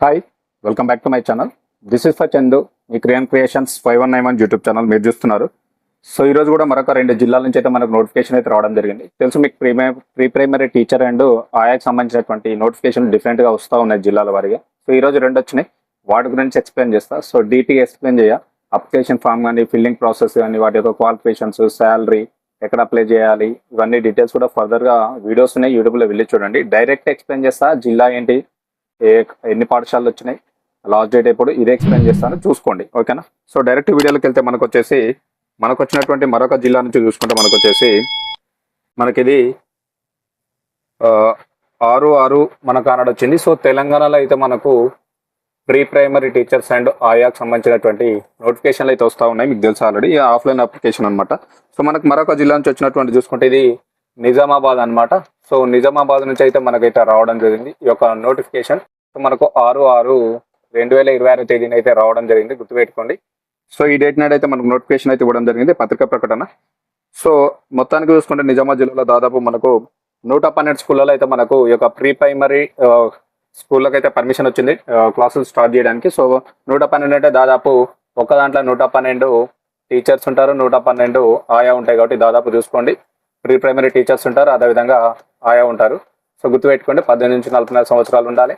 Hi, welcome back to my channel. This is for Chandu, me creations 5191 YouTube channel మీరు చూస్తున్నారు. So ఈ రోజు కూడా మరొక 2 జిల్లాల నుంచి అయితే మనకు నోటిఫికేషన్ అయితే రావడం జరిగింది. తెలుసు మీకు ప్రీ ప్రైమరీ టీచర్ అండ్ ఆయాకి సంబంధించినటువంటి నోటిఫికేషన్ డిఫరెంట్గా వస్తూ ఉన్నాయి జిల్లాల వారిగా. సో ఈ రోజు 2 వచ్చినాయి, వాటి గురించి ఎక్స్ప్లెయిన్ చేస్తా. సో డీటీగా ఎక్స్ప్లెయిన్ చేయ, అప్లికేషన్ ఫామ్ కానీ, ఫిల్లింగ్ ప్రాసెస్ కానీ, వాటి యొక్క క్వాలిఫికేషన్స్, శాలరీ, ఎక్కడ అప్లై చేయాలి, ఇవన్నీ డీటెయిల్స్ కూడా ఫర్దర్గా వీడియోస్ ఉన్నాయి, యూట్యూబ్లో వెళ్ళి చూడండి. డైరెక్ట్ ఎక్స్ప్లెయిన్ చేస్తా, జిల్లా ఏంటి, ఎన్ని పాఠశాలలు వచ్చినాయి, లాస్ట్ డేట్ ఎప్పుడు, ఇదే ఎక్స్ప్లెయిన్ చేస్తాను, చూసుకోండి. ఓకేనా. సో డైరెక్ట్ వీడియోలోకి వెళ్తే మనకు వచ్చినటువంటి మరొక జిల్లా నుంచి చూసుకుంటే మనకి ఇది 6/6 మనకు ఆనాడు వచ్చింది. సో తెలంగాణలో అయితే మనకు ప్రీ ప్రైమరీ టీచర్స్ అండ్ ఆయాకి సంబంధించినటువంటి నోటిఫికేషన్లు అయితే వస్తూ ఉన్నాయి. మీకు తెలుసు ఆల్రెడీ, ఆఫ్లైన్ అప్లికేషన్ అనమాట. సో మనకు మరొక జిల్లా నుంచి వచ్చినటువంటి చూసుకుంటే ఇది నిజామాబాద్ అనమాట. సో నిజామాబాద్ నుంచి అయితే మనకైతే రావడం జరిగింది ఈ యొక్క నోటిఫికేషన్. సో మనకు 6/6/2026 తేదీన అయితే రావడం జరిగింది, గుర్తుపెట్టుకోండి. సో ఈ డేట్ నాడు అయితే మనకు నోటిఫికేషన్ అయితే ఇవ్వడం జరిగింది, పత్రికా ప్రకటన. సో మొత్తానికి చూసుకుంటే నిజామాబాద్ జిల్లాలో దాదాపు మనకు 112 స్కూళ్ళలో అయితే మనకు ఈ యొక్క ప్రీ ప్రైమరీ స్కూళ్ళకి అయితే పర్మిషన్ వచ్చింది క్లాసులు స్టార్ట్ చేయడానికి. సో 112 అంటే దాదాపు ఒక దాంట్లో 112 టీచర్స్ ఉంటారు, 112 ఆయా ఉంటాయి. కాబట్టి దాదాపు చూసుకోండి, ప్రీ ప్రైమరీ టీచర్స్ ఉంటారు, అదేవిధంగా ఆయా ఉంటారు. సో గుర్తుపెట్టుకోండి, 18 నుంచి 44 సంవత్సరాలు ఉండాలి.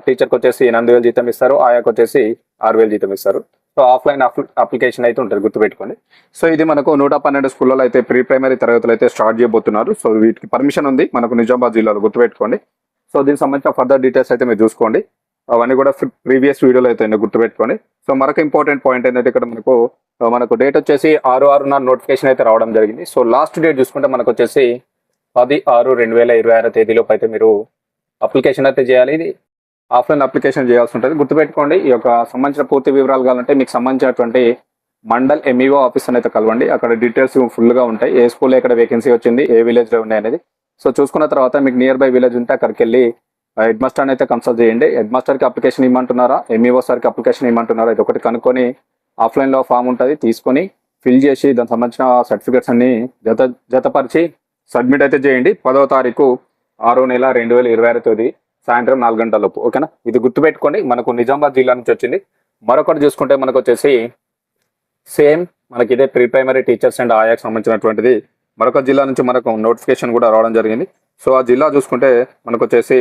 టీచర్కి వచ్చేసి 8,000 జీతం ఇస్తారు, ఆయాకి వచ్చేసి 6,000 జీతం ఇస్తారు. సో ఆఫ్లైన్ అప్లికేషన్ అయితే ఉంటుంది, గుర్తుపెట్టుకోండి. సో ఇది మనకు 112 స్కూళ్ళలో అయితే ప్రీ ప్రైమరీ తరగతులు అయితే స్టార్ట్ చేయబోతున్నారు. సో వీటికి పర్మిషన్ ఉంది మనకు నిజామాబాద్ జిల్లాలో, గుర్తుపెట్టుకోండి. సో దీనికి సంబంధించిన ఫర్దర్ డీటెయిల్స్ అయితే మీరు చూసుకోండి, అవన్నీ కూడా ప్రీవియస్ వీడియోలో అయితే గుర్తుపెట్టుకోండి. సో మరొక ఇంపార్టెంట్ పాయింట్ ఏంటంటే ఇక్కడ మనకు డేట్ వచ్చేసి 6/6 నోటిఫికేషన్ అయితే రావడం జరిగింది. సో లాస్ట్ డేట్ చూసుకుంటే మనకు వచ్చేసి 10/6/2026 తేదీలోపు అయితే మీరు అప్లికేషన్ అయితే చేయాలి. ఇది ఆఫ్లైన్ అప్లికేషన్ చేయాల్సి ఉంటుంది, గుర్తుపెట్టుకోండి. ఈ యొక్క సంబంధించిన పూర్తి వివరాలు కావాలంటే మీకు సంబంధించినటువంటి మండల్ ఎంఈఓ ఆఫీస్ అయితే కలవండి, అక్కడ డీటెయిల్స్ ఫుల్గా ఉంటాయి. ఏ స్కూల్లో ఎక్కడ వేకెన్సీ వచ్చింది, ఏ విలేజ్లో ఉన్నాయి అనేది. సో చూసుకున్న తర్వాత మీకు నియర్ బై విలేజ్ ఉంటే అక్కడికి వెళ్ళి హెడ్ మాస్టర్ని అయితే కన్సల్ట్ చేయండి. హెడ్ మాస్టర్కి అప్లికేషన్ ఇవ్వమంటున్నారా, ఎంఈఓ సార్కి అప్లికేషన్ ఇవ్వమంటున్నారా, ఇది ఒకటి కనుక్కొని ఆఫ్లైన్లో ఫామ్ ఉంటుంది తీసుకొని ఫిల్ చేసి దానికి సంబంధించిన సర్టిఫికేట్స్ అన్ని జతపరిచి సబ్మిట్ అయితే చేయండి. 10వ తారీఖు 6వ నెల 2026 తేదీ సాయంత్రం 4 గంటలలోపు. ఓకేనా, ఇది గుర్తుపెట్టుకోండి. మనకు నిజామాబాద్ జిల్లా నుంచి వచ్చింది. మరొకటి చూసుకుంటే మనకు వచ్చేసి సేమ్ మనకి ఇదే ప్రీ ప్రైమరీ టీచర్స్ అండ్ ఆయాకి సంబంధించినటువంటిది మరొక జిల్లా నుంచి మనకు నోటిఫికేషన్ కూడా రావడం జరిగింది. సో ఆ జిల్లా చూసుకుంటే మనకు వచ్చేసి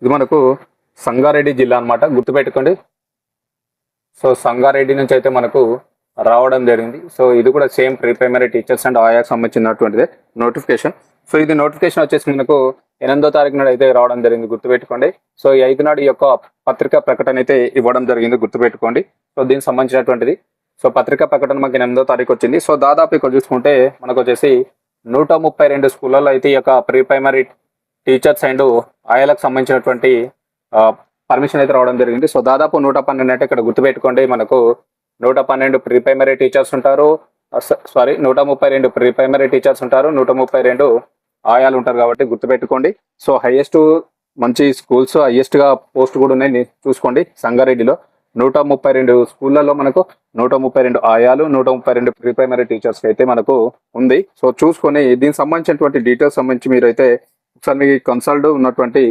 ఇది మనకు సంగారెడ్డి జిల్లా అనమాట, గుర్తుపెట్టుకోండి. సో సంగారెడ్డి నుంచి అయితే మనకు రావడం జరిగింది. సో ఇది కూడా same pre primary teachers and ఆయాకి సంబంధించినటువంటిదే నోటిఫికేషన్. సో ఇది నోటిఫికేషన్ వచ్చేసి మనకు 8వ తారీఖు నాడు అయితే రావడం జరిగింది, గుర్తుపెట్టుకోండి. సో ఈ 5 నాడు ఈ యొక్క పత్రికా ప్రకటన అయితే ఇవ్వడం జరిగింది, గుర్తుపెట్టుకోండి. సో దీనికి సంబంధించినటువంటిది. సో పత్రికా ప్రకటన మనకి 8వ తారీఖు వచ్చింది. సో దాదాపు ఇక్కడ చూసుకుంటే మనకు వచ్చేసి 132 స్కూళ్ళలో అయితే ఈ యొక్క ప్రీ ప్రైమరీ టీచర్స్ అండ్ ఆయాలకు సంబంధించినటువంటి పర్మిషన్ అయితే రావడం జరిగింది. సో దాదాపు 112 అంటే ఇక్కడ గుర్తుపెట్టుకోండి, మనకు 112 ప్రీ ప్రైమరీ టీచర్స్ ఉంటారు, 132 ప్రీ ప్రైమరీ టీచర్స్ ఉంటారు, 132 ఆయాలు ఉంటారు. కాబట్టి గుర్తుపెట్టుకోండి. సో హైయెస్ట్ మంచి స్కూల్స్, హైయెస్ట్గా పోస్ట్ కూడా ఉన్నాయి, చూసుకోండి. సంగారెడ్డిలో 132 స్కూళ్ళల్లో మనకు 132 ఆయాలు, 132 ప్రీ ప్రైమరీ టీచర్స్ అయితే మనకు ఉంది. సో చూసుకొని దీనికి సంబంధించినటువంటి డీటెయిల్స్ సంబంధించి మీరైతే ఒకసారి మీ కన్సల్ట్ ఉన్నటువంటి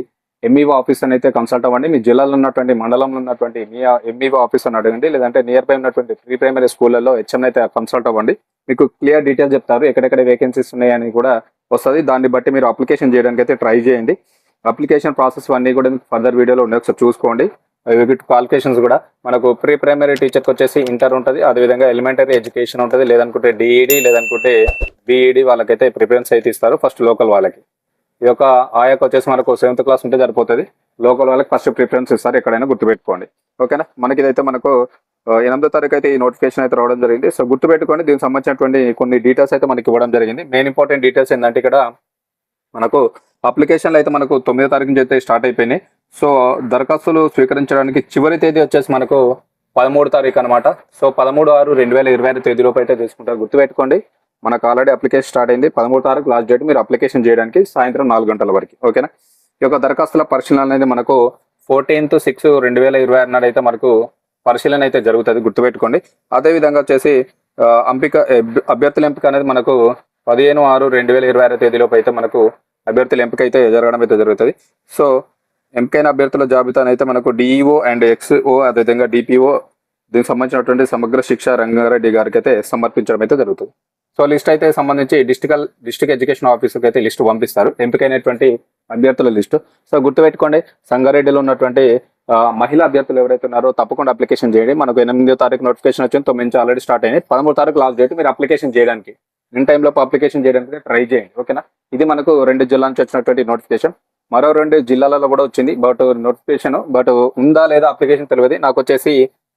ఎంఈఓ ఆఫీస్ అని అయితే కన్సల్ట్ అవ్వండి. మీ జిల్లాలో ఉన్నటువంటి మండలంలో ఉన్నటువంటి మీ ఎంఈఓ ఆఫీస్ అని అడగండి, లేదంటే నియర్ బై ఉన్నటువంటి ప్రీ ప్రైమరీ స్కూళ్ళలో హెచ్ఎం అయితే కన్సల్ట్ అవ్వండి. మీకు క్లియర్ డీటెయిల్స్ చెప్తారు, ఎక్కడెక్కడ వేకెన్సీస్ ఉన్నాయని కూడా వస్తుంది. దాన్ని బట్టి మీరు అప్లికేషన్ చేయడానికి అయితే ట్రై చేయండి. అప్లికేషన్ ప్రాసెస్ అన్నీ కూడా మీకు ఫర్దర్ వీడియోలో ఉండే, ఒకసారి చూసుకోండి. క్వాలిఫికేషన్స్ కూడా మనకు ప్రీ ప్రైమరీ టీచర్కి వచ్చేసి ఇంటర్ ఉంటుంది, అదేవిధంగా ఎలిమెంటరీ ఎడ్యుకేషన్ ఉంటుంది, లేదనుకుంటే డిఈడి లేదనుకుంటే బీఈడి వాళ్ళకైతే ప్రిఫరెన్స్ అయితే ఇస్తారు ఫస్ట్ లోకల్ వాళ్ళకి. ఈ యొక్క ఆయాకి వచ్చేసి మనకు 7th క్లాస్ ఉంటే సరిపోతుంది, లోకల్ వాళ్ళకి ఫస్ట్ ప్రిఫరెన్స్ ఇస్తారు, ఎక్కడైనా గుర్తుపెట్టుకోండి. ఓకేనా, మనకి ఇదైతే మనకు 8వ తారీఖు అయితే ఈ నోటిఫికేషన్ అయితే రావడం జరిగింది. సో గుర్తుపెట్టుకోండి, దీనికి సంబంధించినటువంటి కొన్ని డీటెయిల్స్ అయితే మనకి ఇవ్వడం జరిగింది. మెయిన్ ఇంపార్టెంట్ డీటెయిల్స్ ఏంటంటే ఇక్కడ మనకు అప్లికేషన్లు అయితే మనకు 9వ తారీఖు నుంచి అయితే స్టార్ట్ అయిపోయినాయి. సో దరఖాస్తులు స్వీకరించడానికి చివరి తేదీ వచ్చేసి మనకు 13వ తారీఖు అనమాట. సో 13/6/2026 తేదీలోపు అయితే తీసుకుంటారు, గుర్తుపెట్టుకోండి. మనకు ఆల్రెడీ అప్లికేషన్ స్టార్ట్ అయింది, 13వ తారీఖు లాస్ట్ డేట్ మీరు అప్లికేషన్ చేయడానికి సాయంత్రం 4 గంటల వరకు. ఓకేనా, ఈ యొక్క దరఖాస్తుల పరిశీలన అనేది మనకు 14/6/2026 నాడు అయితే మనకు పరిశీలన అయితే జరుగుతుంది, గుర్తుపెట్టుకోండి. అదేవిధంగా వచ్చేసి అభ్యర్థుల ఎంపిక అనేది మనకు 15/6/2026 తేదీలోపు అయితే మనకు అభ్యర్థుల ఎంపిక అయితే జరగడం అయితే జరుగుతుంది. సో ఎంపికైన అభ్యర్థుల జాబితాను అయితే మనకు డిఈఓ అండ్ ఎక్స్ఓ అదేవిధంగా డిపిఓ దీనికి సంబంధించినటువంటి సమగ్ర శిక్ష రంగారెడ్డి గారికి అయితే సమర్పించడం అయితే జరుగుతుంది. సో లిస్ట్ అయితే సంబంధించి డిస్ట్రిక్ట్ ఎడ్యుకేషన్ ఆఫీసర్కి అయితే లిస్ట్ పంపిస్తారు, ఎంపికైనటువంటి అభ్యర్థుల లిస్టు. సో గుర్తుపెట్టుకోండి, సంగారెడ్డిలో ఉన్నటువంటి మహిళా అభ్యర్థులు ఎవరైతే ఉన్నారో తప్పకుండా అప్లికేషన్ చేయండి. మనకు 8వ తారీఖు నోటిఫికేషన్ వచ్చింది, 9 నుంచి ఆల్రెడీ స్టార్ట్ అయింది. 13వ తారీఖు లాస్ట్ డేట్ మీరు అప్లికేషన్ చేయడానికి. ఇన్ టైంలో అప్లికేషన్ చేయడానికి ట్రై చేయండి, ఓకేనా. ఇది మనకు 2 జిల్లాల నుంచి వచ్చినటువంటి నోటిఫికేషన్. మరో 2 జిల్లాలలో కూడా వచ్చింది, బట్ నోటిఫికేషన్ ఉందా లేదా అప్లికేషన్ తెలియదు. నాకు వచ్చేసి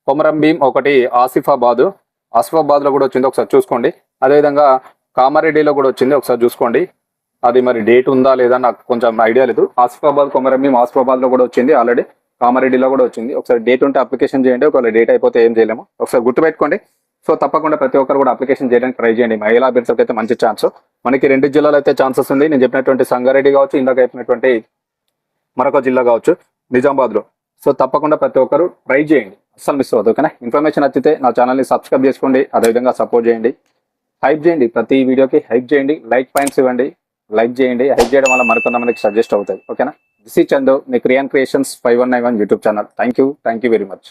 కొమరంభీం ఒకటి, ఆసిఫాబాద్ లో కూడా వచ్చింది, ఒకసారి చూసుకోండి. అదేవిధంగా కామారెడ్డిలో కూడా వచ్చింది, ఒకసారి చూసుకోండి. అది మరి డేట్ ఉందా లేదా నాకు కొంచెం ఐడియా లేదు. ఆసిఫాబాద్, కొమరంభీం, ఆసిఫాబాద్ లో కూడా వచ్చింది ఆల్రెడీ, కామారెడ్డిలో కూడా వచ్చింది. ఒకసారి డేట్ ఉంటే అప్లికేషన్ చేయండి, ఒకవేళ డేట్ అయిపోతే ఏం చేయలేము, ఒకసారి గుర్తుపెట్టుకోండి. సో తప్పకుండా ప్రతి ఒక్కరు కూడా అప్లికేషన్ చేయడానికి ట్రై చేయండి. మహిళా అభ్యర్థులకు అయితే మంచి ఛాన్స్. మనకి 2 జిల్లాలు అయితే ఛాన్సెస్ ఉంది. నేను చెప్పినటువంటి సంగారెడ్డి కావచ్చు, ఇందాక చెప్పినటువంటి మరొక జిల్లా కావచ్చు నిజామాబాద్లో. సో తప్పకుండా ప్రతి ఒక్కరు ట్రై చేయండి, అస్సలు మిస్ అవ్వదు, ఓకేనా. ఇన్ఫర్మేషన్ నచ్చితే నా ఛానల్ని సబ్స్క్రైబ్ చేసుకోండి, అదేవిధంగా సపోర్ట్ చేయండి, హైప్ చేయండి, ప్రతి వీడియోకి హైప్ చేయండి, లైక్ పాయింట్స్ ఇవ్వండి, లైక్ చేయండి. హైప్ చేయడం వల్ల మరికొంతమందికి సజెస్ట్ అవుతుంది, ఓకేనా. దిస్ ఈజ్ చందు, మీ క్రియాన్ creations 5191 YouTube channel. Thank you very much.